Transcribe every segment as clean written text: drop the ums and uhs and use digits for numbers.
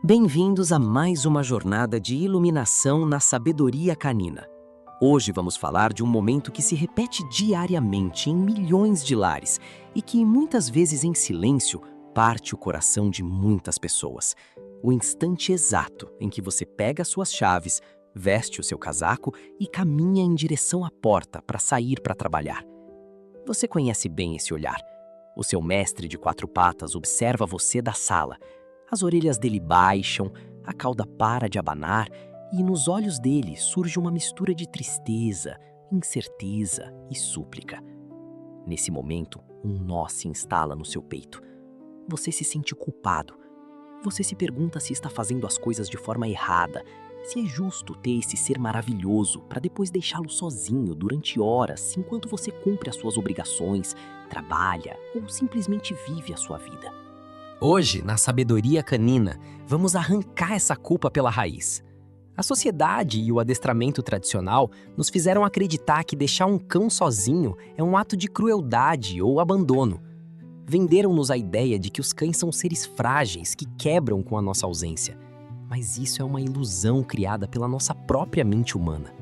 Bem-vindos a mais uma jornada de iluminação na sabedoria canina. Hoje vamos falar de um momento que se repete diariamente em milhões de lares e que, muitas vezes em silêncio, parte o coração de muitas pessoas. O instante exato em que você pega suas chaves, veste o seu casaco e caminha em direção à porta para sair para trabalhar. Você conhece bem esse olhar. O seu mestre de quatro patas observa você da sala. As orelhas dele baixam, a cauda para de abanar e nos olhos dele surge uma mistura de tristeza, incerteza e súplica. Nesse momento, um nó se instala no seu peito. Você se sente culpado. Você se pergunta se está fazendo as coisas de forma errada, se é justo ter esse ser maravilhoso para depois deixá-lo sozinho durante horas enquanto você cumpre as suas obrigações, trabalha ou simplesmente vive a sua vida. Hoje, na sabedoria canina, vamos arrancar essa culpa pela raiz. A sociedade e o adestramento tradicional nos fizeram acreditar que deixar um cão sozinho é um ato de crueldade ou abandono. Venderam-nos a ideia de que os cães são seres frágeis que quebram com a nossa ausência. Mas isso é uma ilusão criada pela nossa própria mente humana.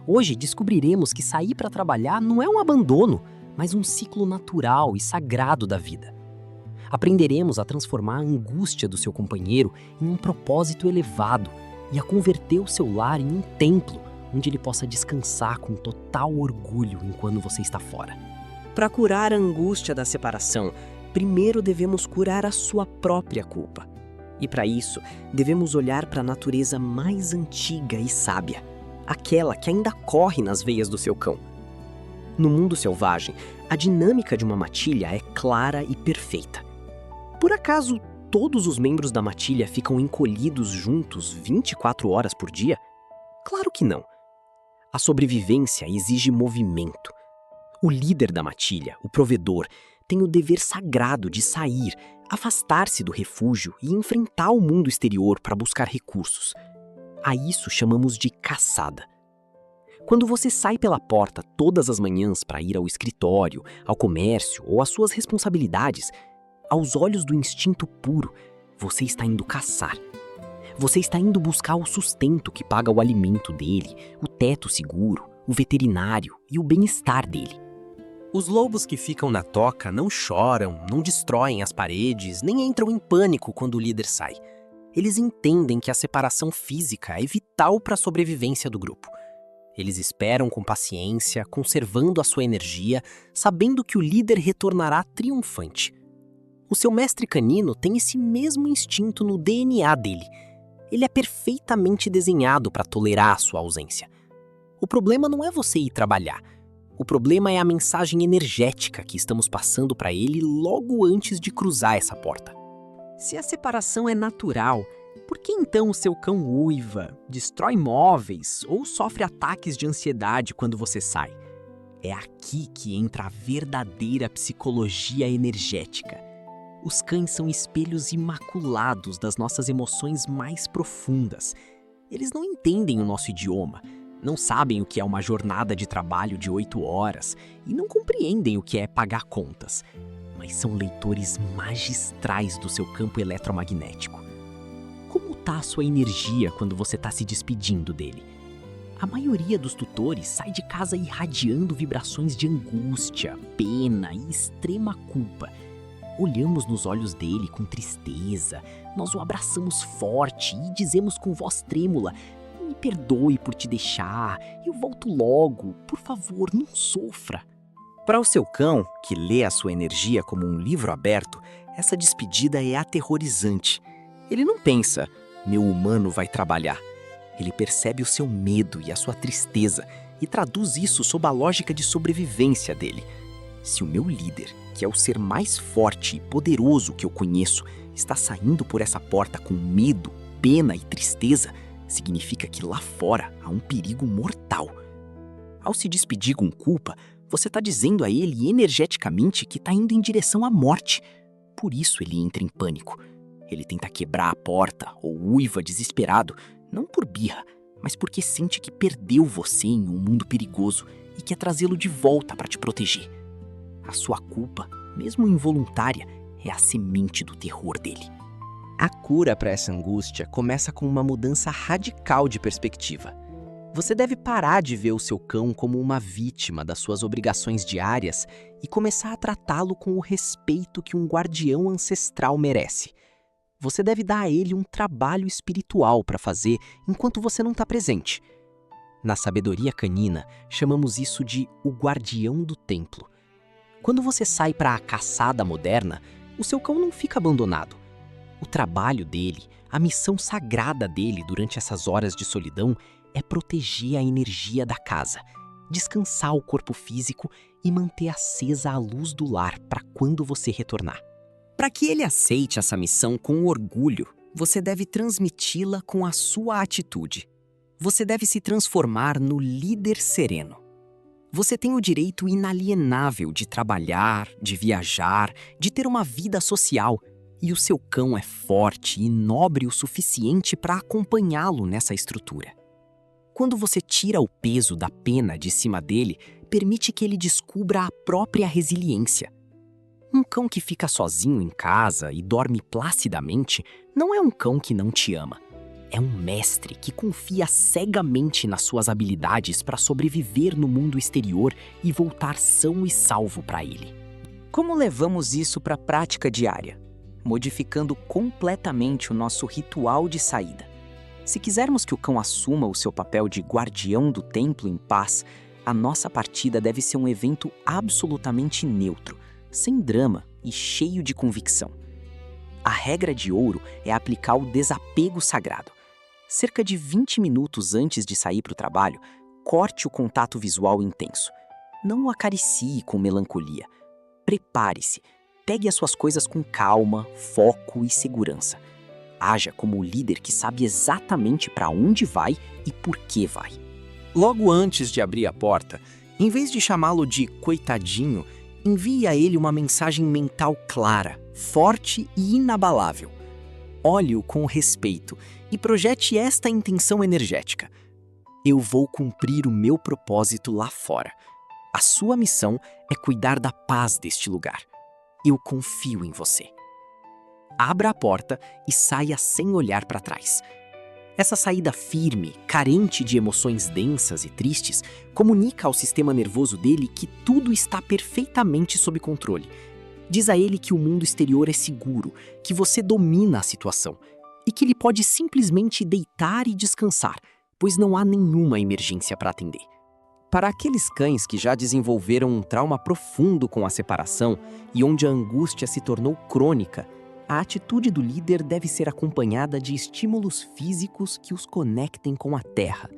Hoje descobriremos que sair para trabalhar não é um abandono, mas um ciclo natural e sagrado da vida. Aprenderemos a transformar a angústia do seu companheiro em um propósito elevado e a converter o seu lar em um templo onde ele possa descansar com total orgulho enquanto você está fora. Para curar a angústia da separação, primeiro devemos curar a sua própria culpa. E para isso, devemos olhar para a natureza mais antiga e sábia, aquela que ainda corre nas veias do seu cão. No mundo selvagem, a dinâmica de uma matilha é clara e perfeita. Por acaso, todos os membros da matilha ficam encolhidos juntos 24 horas por dia? Claro que não. A sobrevivência exige movimento. O líder da matilha, o provedor, tem o dever sagrado de sair, afastar-se do refúgio e enfrentar o mundo exterior para buscar recursos. A isso chamamos de caçada. Quando você sai pela porta todas as manhãs para ir ao escritório, ao comércio ou às suas responsabilidades, aos olhos do instinto puro, você está indo caçar. Você está indo buscar o sustento que paga o alimento dele, o teto seguro, o veterinário e o bem-estar dele. Os lobos que ficam na toca não choram, não destroem as paredes, nem entram em pânico quando o líder sai. Eles entendem que a separação física é vital para a sobrevivência do grupo. Eles esperam com paciência, conservando a sua energia, sabendo que o líder retornará triunfante. O seu mestre canino tem esse mesmo instinto no DNA dele. Ele é perfeitamente desenhado para tolerar a sua ausência. O problema não é você ir trabalhar. O problema é a mensagem energética que estamos passando para ele logo antes de cruzar essa porta. Se a separação é natural, por que então o seu cão uiva, destrói móveis ou sofre ataques de ansiedade quando você sai? É aqui que entra a verdadeira psicologia energética. Os cães são espelhos imaculados das nossas emoções mais profundas. Eles não entendem o nosso idioma, não sabem o que é uma jornada de trabalho de 8 horas e não compreendem o que é pagar contas, mas são leitores magistrais do seu campo eletromagnético. Como está a sua energia quando você está se despedindo dele? A maioria dos tutores sai de casa irradiando vibrações de angústia, pena e extrema culpa. Olhamos nos olhos dele com tristeza, nós o abraçamos forte e dizemos com voz trêmula: "Me perdoe por te deixar, eu volto logo, por favor, não sofra." Para o seu cão, que lê a sua energia como um livro aberto, essa despedida é aterrorizante. Ele não pensa, meu humano vai trabalhar. Ele percebe o seu medo e a sua tristeza e traduz isso sob a lógica de sobrevivência dele. Se o meu líder, que é o ser mais forte e poderoso que eu conheço, está saindo por essa porta com medo, pena e tristeza, significa que lá fora há um perigo mortal. Ao se despedir com culpa, você está dizendo a ele energeticamente que está indo em direção à morte. Por isso ele entra em pânico. Ele tenta quebrar a porta ou uiva desesperado, não por birra, mas porque sente que perdeu você em um mundo perigoso e quer trazê-lo de volta para te proteger. A sua culpa, mesmo involuntária, é a semente do terror dele. A cura para essa angústia começa com uma mudança radical de perspectiva. Você deve parar de ver o seu cão como uma vítima das suas obrigações diárias e começar a tratá-lo com o respeito que um guardião ancestral merece. Você deve dar a ele um trabalho espiritual para fazer enquanto você não está presente. Na sabedoria canina, chamamos isso de o guardião do templo. Quando você sai para a caçada moderna, o seu cão não fica abandonado. O trabalho dele, a missão sagrada dele durante essas horas de solidão é proteger a energia da casa, descansar o corpo físico e manter acesa a luz do lar para quando você retornar. Para que ele aceite essa missão com orgulho, você deve transmiti-la com a sua atitude. Você deve se transformar no líder sereno. Você tem o direito inalienável de trabalhar, de viajar, de ter uma vida social, e o seu cão é forte e nobre o suficiente para acompanhá-lo nessa estrutura. Quando você tira o peso da pena de cima dele, permite que ele descubra a própria resiliência. Um cão que fica sozinho em casa e dorme placidamente não é um cão que não te ama. É um mestre que confia cegamente nas suas habilidades para sobreviver no mundo exterior e voltar são e salvo para ele. Como levamos isso para a prática diária? Modificando completamente o nosso ritual de saída. Se quisermos que o cão assuma o seu papel de guardião do templo em paz, a nossa partida deve ser um evento absolutamente neutro, sem drama e cheio de convicção. A regra de ouro é aplicar o desapego sagrado. Cerca de 20 minutos antes de sair para o trabalho, corte o contato visual intenso. Não o acaricie com melancolia. Prepare-se. Pegue as suas coisas com calma, foco e segurança. Haja como o líder que sabe exatamente para onde vai e por que vai. Logo antes de abrir a porta, em vez de chamá-lo de coitadinho, envie a ele uma mensagem mental clara, forte e inabalável. Olhe-o com respeito e projete esta intenção energética. Eu vou cumprir o meu propósito lá fora. A sua missão é cuidar da paz deste lugar. Eu confio em você. Abra a porta e saia sem olhar para trás. Essa saída firme, carente de emoções densas e tristes, comunica ao sistema nervoso dele que tudo está perfeitamente sob controle. Diz a ele que o mundo exterior é seguro, que você domina a situação e que ele pode simplesmente deitar e descansar, pois não há nenhuma emergência para atender. Para aqueles cães que já desenvolveram um trauma profundo com a separação e onde a angústia se tornou crônica, a atitude do líder deve ser acompanhada de estímulos físicos que os conectem com a terra.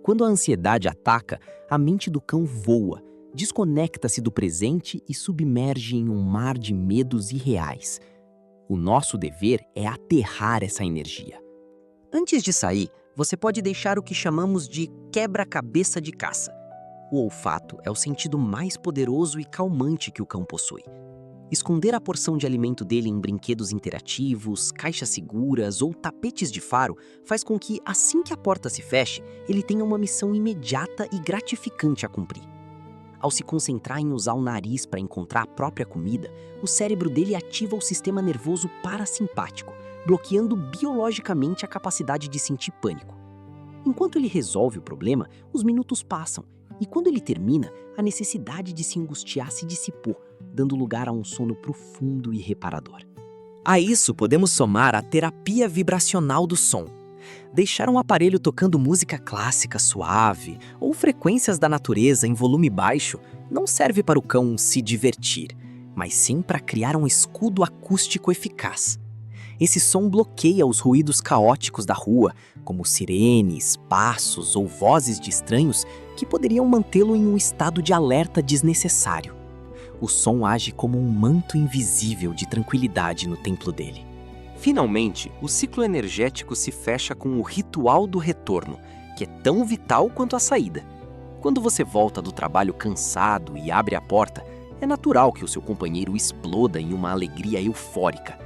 Quando a ansiedade ataca, a mente do cão voa, desconecta-se do presente e submerge em um mar de medos irreais. O nosso dever é aterrar essa energia. Antes de sair, você pode deixar o que chamamos de quebra-cabeça de caça. O olfato é o sentido mais poderoso e calmante que o cão possui. Esconder a porção de alimento dele em brinquedos interativos, caixas seguras ou tapetes de faro faz com que, assim que a porta se feche, ele tenha uma missão imediata e gratificante a cumprir. Ao se concentrar em usar o nariz para encontrar a própria comida, o cérebro dele ativa o sistema nervoso parasimpático, bloqueando biologicamente a capacidade de sentir pânico. Enquanto ele resolve o problema, os minutos passam, e quando ele termina, a necessidade de se angustiar se dissipou, dando lugar a um sono profundo e reparador. A isso podemos somar a terapia vibracional do som. Deixar um aparelho tocando música clássica suave ou frequências da natureza em volume baixo não serve para o cão se divertir, mas sim para criar um escudo acústico eficaz. Esse som bloqueia os ruídos caóticos da rua, como sirenes, passos ou vozes de estranhos que poderiam mantê-lo em um estado de alerta desnecessário. O som age como um manto invisível de tranquilidade no templo dele. Finalmente, o ciclo energético se fecha com o ritual do retorno, que é tão vital quanto a saída. Quando você volta do trabalho cansado e abre a porta, é natural que o seu companheiro exploda em uma alegria eufórica.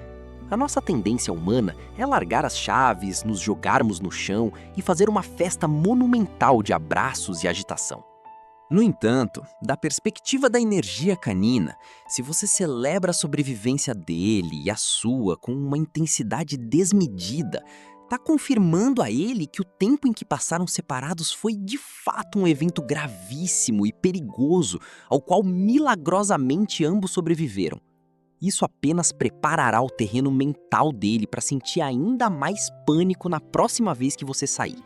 A nossa tendência humana é largar as chaves, nos jogarmos no chão e fazer uma festa monumental de abraços e agitação. No entanto, da perspectiva da energia canina, se você celebra a sobrevivência dele e a sua com uma intensidade desmedida, está confirmando a ele que o tempo em que passaram separados foi de fato um evento gravíssimo e perigoso, ao qual milagrosamente ambos sobreviveram. Isso apenas preparará o terreno mental dele para sentir ainda mais pânico na próxima vez que você sair.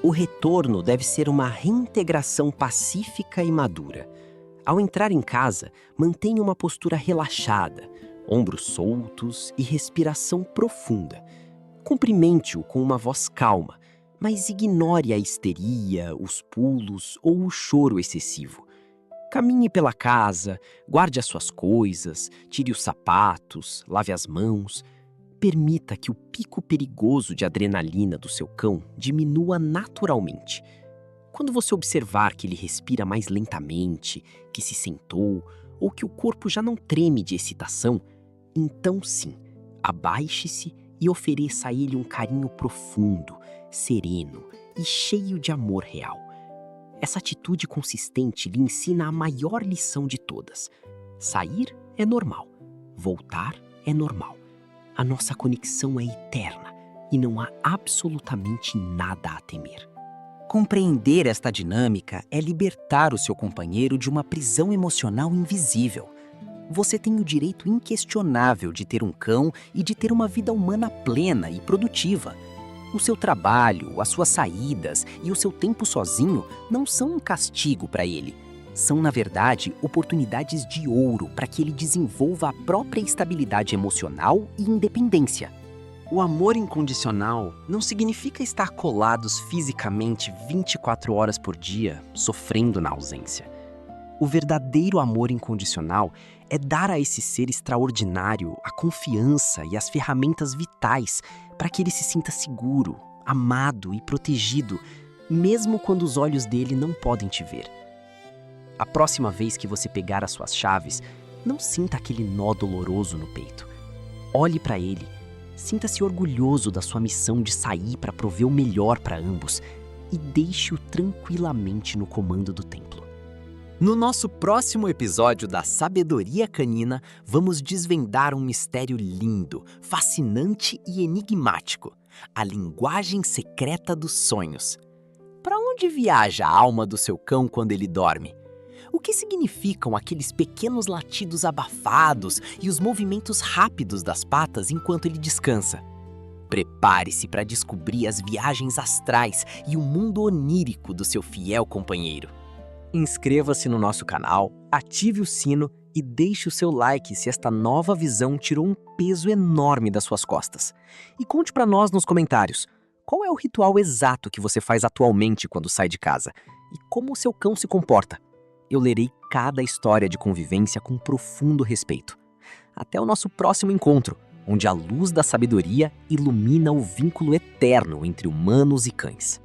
O retorno deve ser uma reintegração pacífica e madura. Ao entrar em casa, mantenha uma postura relaxada, ombros soltos e respiração profunda. Cumprimente-o com uma voz calma, mas ignore a histeria, os pulos ou o choro excessivo. Caminhe pela casa, guarde as suas coisas, tire os sapatos, lave as mãos. Permita que o pico perigoso de adrenalina do seu cão diminua naturalmente. Quando você observar que ele respira mais lentamente, que se sentou ou que o corpo já não treme de excitação, então sim, abaixe-se e ofereça a ele um carinho profundo, sereno e cheio de amor real. Essa atitude consistente lhe ensina a maior lição de todas. Sair é normal, voltar é normal. A nossa conexão é eterna e não há absolutamente nada a temer. Compreender esta dinâmica é libertar o seu companheiro de uma prisão emocional invisível. Você tem o direito inquestionável de ter um cão e de ter uma vida humana plena e produtiva. O seu trabalho, as suas saídas e o seu tempo sozinho não são um castigo para ele. São, na verdade, oportunidades de ouro para que ele desenvolva a própria estabilidade emocional e independência. O amor incondicional não significa estar colados fisicamente 24 horas por dia, sofrendo na ausência. O verdadeiro amor incondicional é dar a esse ser extraordinário a confiança e as ferramentas vitais para que ele se sinta seguro, amado e protegido, mesmo quando os olhos dele não podem te ver. A próxima vez que você pegar as suas chaves, não sinta aquele nó doloroso no peito. Olhe para ele, sinta-se orgulhoso da sua missão de sair para prover o melhor para ambos e deixe-o tranquilamente no comando do templo. No nosso próximo episódio da Sabedoria Canina, vamos desvendar um mistério lindo, fascinante e enigmático: a linguagem secreta dos sonhos. Para onde viaja a alma do seu cão quando ele dorme? O que significam aqueles pequenos latidos abafados e os movimentos rápidos das patas enquanto ele descansa? Prepare-se para descobrir as viagens astrais e o mundo onírico do seu fiel companheiro. Inscreva-se no nosso canal, ative o sino e deixe o seu like se esta nova visão tirou um peso enorme das suas costas. E conte para nós nos comentários, qual é o ritual exato que você faz atualmente quando sai de casa? E como o seu cão se comporta? Eu lerei cada história de convivência com profundo respeito. Até o nosso próximo encontro, onde a luz da sabedoria ilumina o vínculo eterno entre humanos e cães.